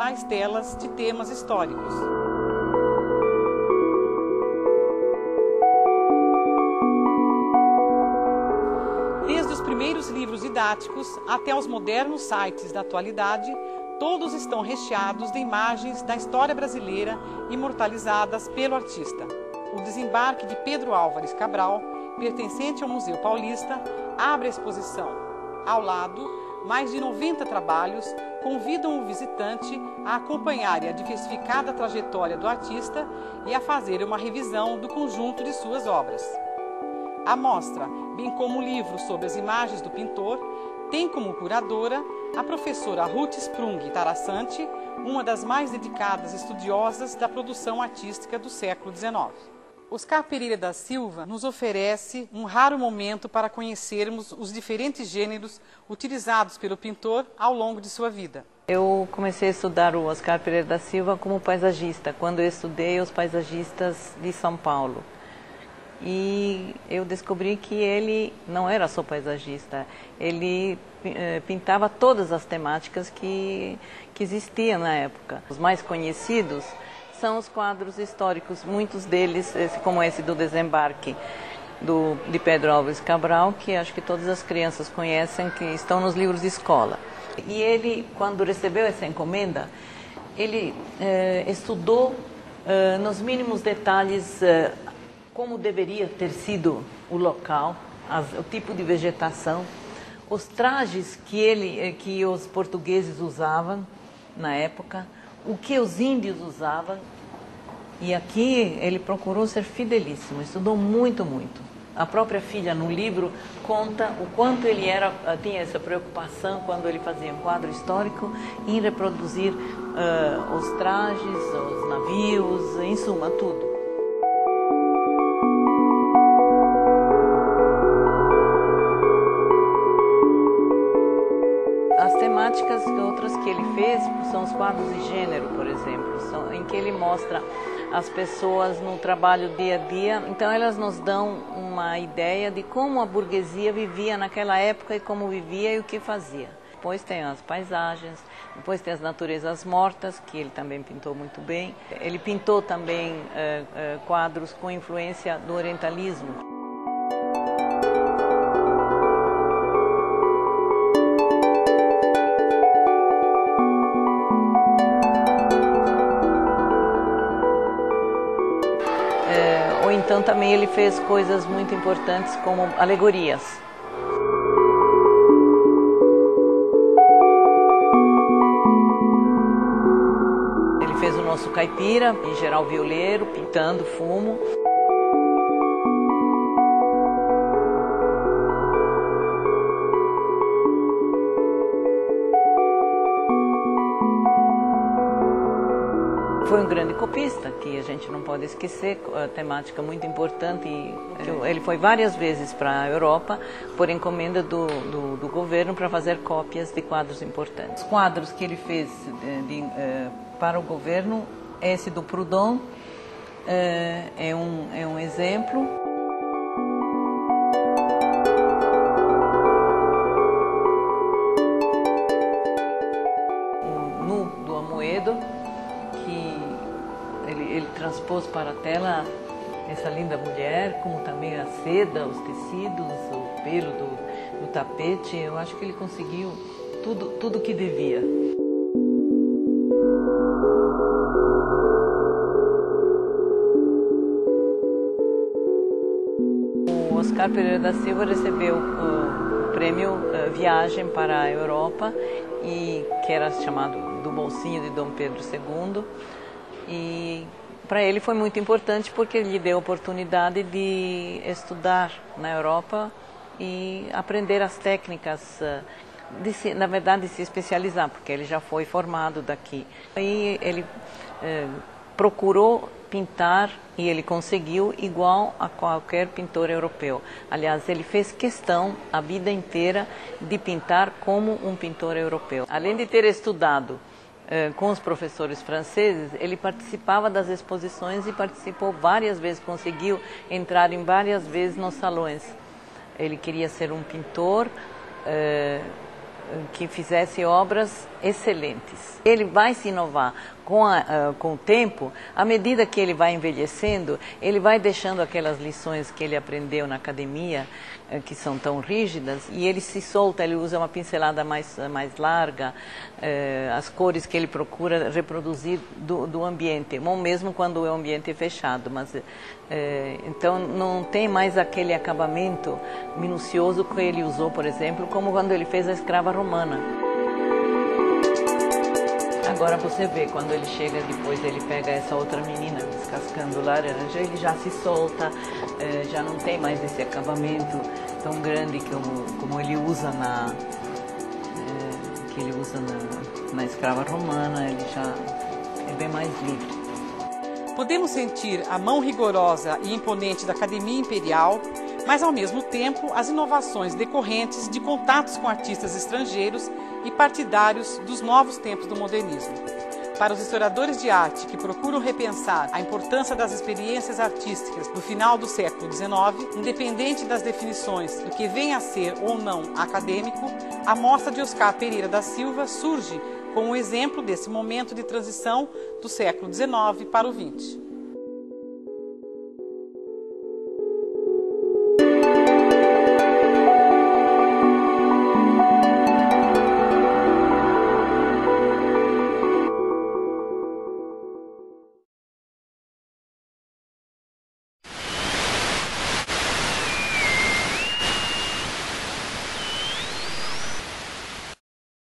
tais telas de temas históricos. Desde os primeiros livros didáticos até os modernos sites da atualidade, todos estão recheados de imagens da história brasileira imortalizadas pelo artista. O desembarque de Pedro Álvares Cabral, pertencente ao Museu Paulista, abre a exposição. Ao lado, mais de 90 trabalhos convidam o visitante a acompanhar a diversificada trajetória do artista e a fazer uma revisão do conjunto de suas obras. A mostra, bem como o livro sobre as imagens do pintor, tem como curadora a professora Ruth Sprung Tarassante, uma das mais dedicadas estudiosas da produção artística do século XIX. Oscar Pereira da Silva nos oferece um raro momento para conhecermos os diferentes gêneros utilizados pelo pintor ao longo de sua vida. Eu comecei a estudar o Oscar Pereira da Silva como paisagista, quando eu estudei os paisagistas de São Paulo. E eu descobri que ele não era só paisagista, ele pintava todas as temáticas que existiam na época. Os mais conhecidos são os quadros históricos, muitos deles, como esse do desembarque de Pedro Álvares Cabral, que acho que todas as crianças conhecem, que estão nos livros de escola. E ele, quando recebeu essa encomenda, ele estudou nos mínimos detalhes como deveria ter sido o local, o tipo de vegetação, os trajes que os portugueses usavam na época, o que os índios usavam. E aqui ele procurou ser fidelíssimo, estudou muito, muito. A própria filha no livro conta o quanto ele tinha essa preocupação quando ele fazia um quadro histórico em reproduzir os trajes, os navios, em suma, tudo. As temáticas outras que ele fez são os quadros de gênero, por exemplo, em que ele mostra as pessoas no trabalho dia a dia. Então elas nos dão uma ideia de como a burguesia vivia naquela época e como vivia e o que fazia. Depois tem as paisagens, depois tem as naturezas mortas, que ele também pintou muito bem. Ele pintou também quadros com influência do orientalismo. Então também ele fez coisas muito importantes como alegorias. Ele fez o nosso caipira, em geral violeiro, pintando fumo. Foi um grande copista, que a gente não pode esquecer, a temática muito importante. Ele foi várias vezes para a Europa por encomenda do governo para fazer cópias de quadros importantes. Os quadros que ele fez para o governo, esse do Proudhon é um exemplo. O Nu do Amoedo, que ele transpôs para a tela essa linda mulher, como também a seda, os tecidos, o pelo do tapete. Eu acho que ele conseguiu tudo o que devia. O Oscar Pereira da Silva recebeu o prêmio Viagem para a Europa, que era chamado do bolsinho de Dom Pedro II, e para ele foi muito importante porque ele lhe deu a oportunidade de estudar na Europa e aprender as técnicas, na verdade de se especializar, porque ele já foi formado daqui. Aí ele procurou pintar e ele conseguiu igual a qualquer pintor europeu. Aliás, ele fez questão a vida inteira de pintar como um pintor europeu. Além de ter estudado com os professores franceses, ele participava das exposições e participou várias vezes, conseguiu entrar em várias vezes nos salões. Ele queria ser um pintor que fizesse obras excelentes. Ele vai se inovar com o tempo. À medida que ele vai envelhecendo, ele vai deixando aquelas lições que ele aprendeu na academia, que são tão rígidas, e ele se solta, ele usa uma pincelada mais larga, as cores que ele procura reproduzir do ambiente, ou mesmo quando o ambiente é fechado. Mas, então não tem mais aquele acabamento minucioso que ele usou, por exemplo, como quando ele fez a Escrava Romana. Agora você vê, quando ele chega depois, ele pega essa outra menina descascando laranja, ele já se solta, já não tem mais esse acabamento tão grande como ele usa na Escrava Romana. Ele já é bem mais livre. Podemos sentir a mão rigorosa e imponente da Academia Imperial, mas ao mesmo tempo as inovações decorrentes de contatos com artistas estrangeiros e partidários dos novos tempos do modernismo. Para os historiadores de arte que procuram repensar a importância das experiências artísticas do final do século XIX, independente das definições do que venha a ser ou não acadêmico, a mostra de Oscar Pereira da Silva surge como um exemplo desse momento de transição do século XIX para o XX.